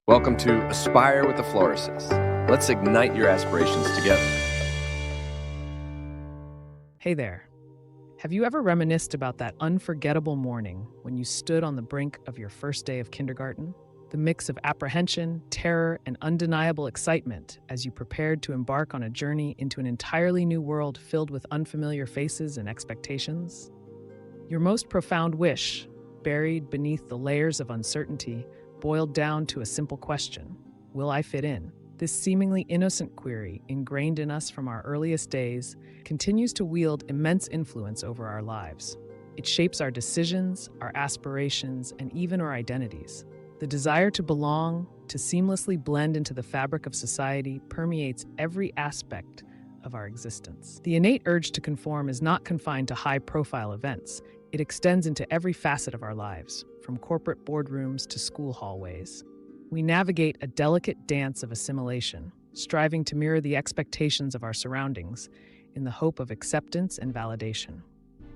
Welcome to Aspire with the Florists. Let's ignite your aspirations together. Hey there. Have you ever reminisced about that unforgettable morning when you stood on the brink of your first day of kindergarten? The mix of apprehension, terror, and undeniable excitement as you prepared to embark on a journey into an entirely new world filled with unfamiliar faces and expectations? Your most profound wish, buried beneath the layers of uncertainty, boiled down to a simple question: will I fit in? This seemingly innocent query, ingrained in us from our earliest days, continues to wield immense influence over our lives. It shapes our decisions, our aspirations, and even our identities. The desire to belong, to seamlessly blend into the fabric of society, permeates every aspect of our existence. The innate urge to conform is not confined to high-profile events. It extends into every facet of our lives, from corporate boardrooms to school hallways. We navigate a delicate dance of assimilation, striving to mirror the expectations of our surroundings in the hope of acceptance and validation.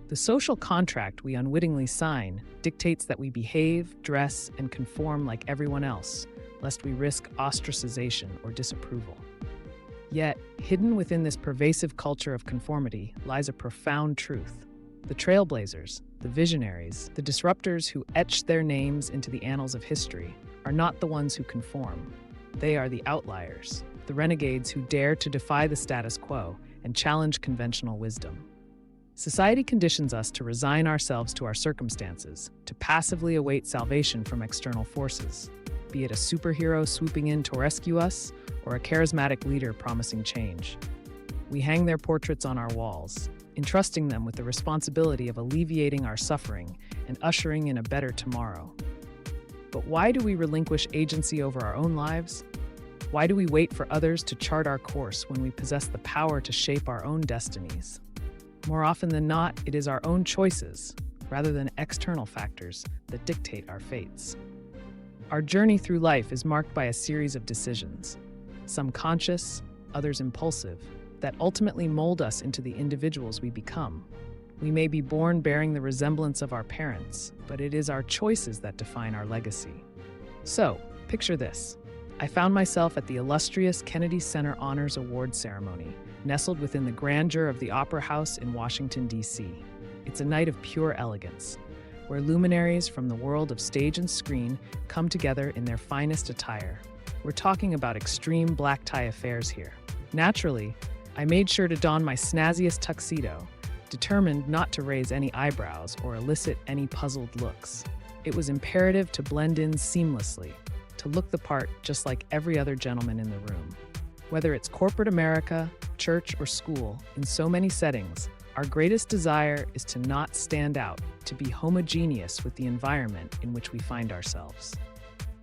The social contract we unwittingly sign dictates that we behave, dress, and conform like everyone else, lest we risk ostracization or disapproval. Yet, hidden within this pervasive culture of conformity lies a profound truth. The trailblazers, the visionaries, the disruptors who etched their names into the annals of history are not the ones who conform. They are the outliers, the renegades who dare to defy the status quo and challenge conventional wisdom. Society conditions us to resign ourselves to our circumstances, to passively await salvation from external forces, be it a superhero swooping in to rescue us or a charismatic leader promising change. We hang their portraits on our walls, entrusting them with the responsibility of alleviating our suffering and ushering in a better tomorrow. But why do we relinquish agency over our own lives? Why do we wait for others to chart our course when we possess the power to shape our own destinies? More often than not, it is our own choices, rather than external factors, that dictate our fates. Our journey through life is marked by a series of decisions, some conscious, others impulsive, that ultimately mold us into the individuals we become. We may be born bearing the resemblance of our parents, but it is our choices that define our legacy. So, picture this. I found myself at the illustrious Kennedy Center Honors Award ceremony, nestled within the grandeur of the Opera House in Washington, D.C. It's a night of pure elegance, where luminaries from the world of stage and screen come together in their finest attire. We're talking about extreme black tie affairs here. Naturally, I made sure to don my snazziest tuxedo, determined not to raise any eyebrows or elicit any puzzled looks. It was imperative to blend in seamlessly, to look the part just like every other gentleman in the room. Whether it's corporate America, church, or school, in so many settings, our greatest desire is to not stand out, to be homogeneous with the environment in which we find ourselves.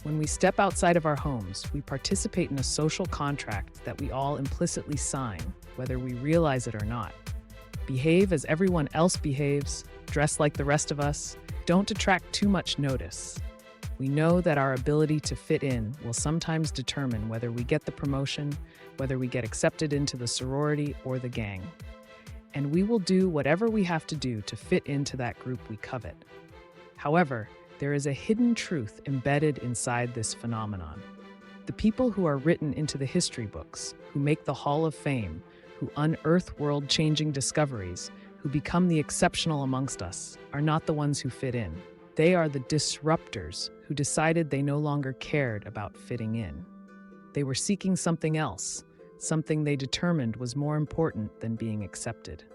When we step outside of our homes, we participate in a social contract that we all implicitly sign, whether we realize it or not. Behave as everyone else behaves, dress like the rest of us, don't attract too much notice. We know that our ability to fit in will sometimes determine whether we get the promotion, whether we get accepted into the sorority or the gang. And we will do whatever we have to do to fit into that group we covet. However, there is a hidden truth embedded inside this phenomenon. The people who are written into the history books, who make the Hall of Fame, who unearth world-changing discoveries, who become the exceptional amongst us, are not the ones who fit in. They are the disruptors who decided they no longer cared about fitting in. They were seeking something else, something they determined was more important than being accepted.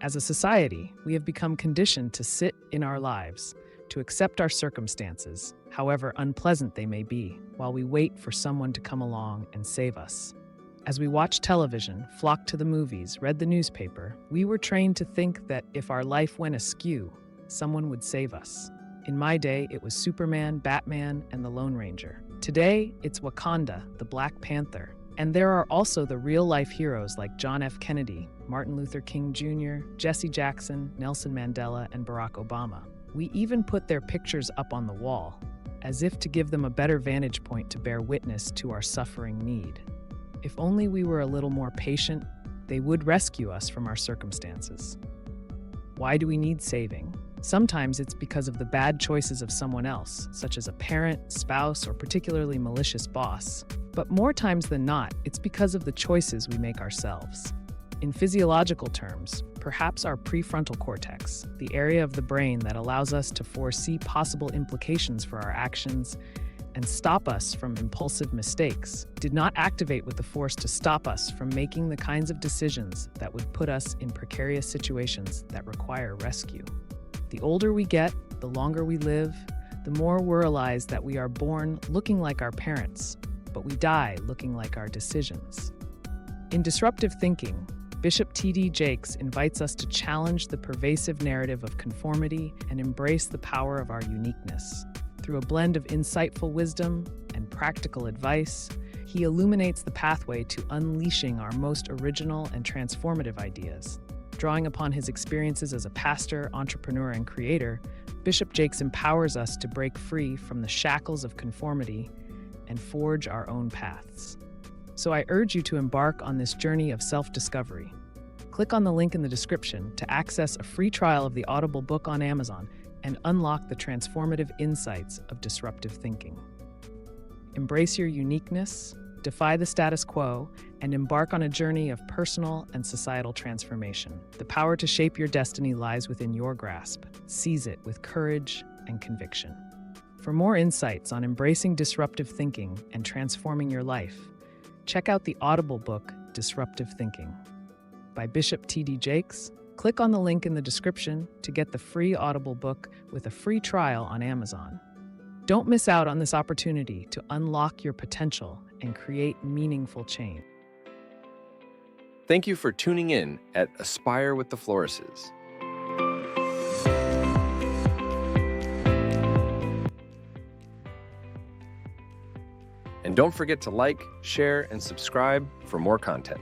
As a society, we have become conditioned to sit in our lives, to accept our circumstances, however unpleasant they may be, while we wait for someone to come along and save us. As we watch television, flock to the movies, read the newspaper, we were trained to think that if our life went askew, someone would save us. In my day, it was Superman, Batman, and the Lone Ranger. Today, it's Wakanda, the Black Panther. And there are also the real-life heroes like John F. Kennedy, Martin Luther King Jr., Jesse Jackson, Nelson Mandela, and Barack Obama. We even put their pictures up on the wall, as if to give them a better vantage point to bear witness to our suffering need. If only we were a little more patient, they would rescue us from our circumstances. Why do we need saving? Sometimes it's because of the bad choices of someone else, such as a parent, spouse, or particularly malicious boss. But more times than not, it's because of the choices we make ourselves. In physiological terms, perhaps our prefrontal cortex, the area of the brain that allows us to foresee possible implications for our actions and stop us from impulsive mistakes, did not activate with the force to stop us from making the kinds of decisions that would put us in precarious situations that require rescue. The older we get, the longer we live, the more we realize that we are born looking like our parents, but we die looking like our decisions. In Disruptive Thinking, Bishop T.D. Jakes invites us to challenge the pervasive narrative of conformity and embrace the power of our uniqueness. Through a blend of insightful wisdom and practical advice, he illuminates the pathway to unleashing our most original and transformative ideas. Drawing upon his experiences as a pastor, entrepreneur, and creator, Bishop Jakes empowers us to break free from the shackles of conformity and forge our own paths. So I urge you to embark on this journey of self-discovery. Click on the link in the description to access a free trial of the Audiobook on Amazon and unlock the transformative insights of disruptive thinking. Embrace your uniqueness, defy the status quo, and embark on a journey of personal and societal transformation. The power to shape your destiny lies within your grasp. Seize it with courage and conviction. For more insights on embracing disruptive thinking and transforming your life, check out the Audiobook Disruptive Thinking by Bishop T.D. Jakes. Click on the link in the description to get the free Audible book with a free trial on Amazon. Don't miss out on this opportunity to unlock your potential and create meaningful change. Thank you for tuning in at Aspire with the Florises. And don't forget to like, share, and subscribe for more content.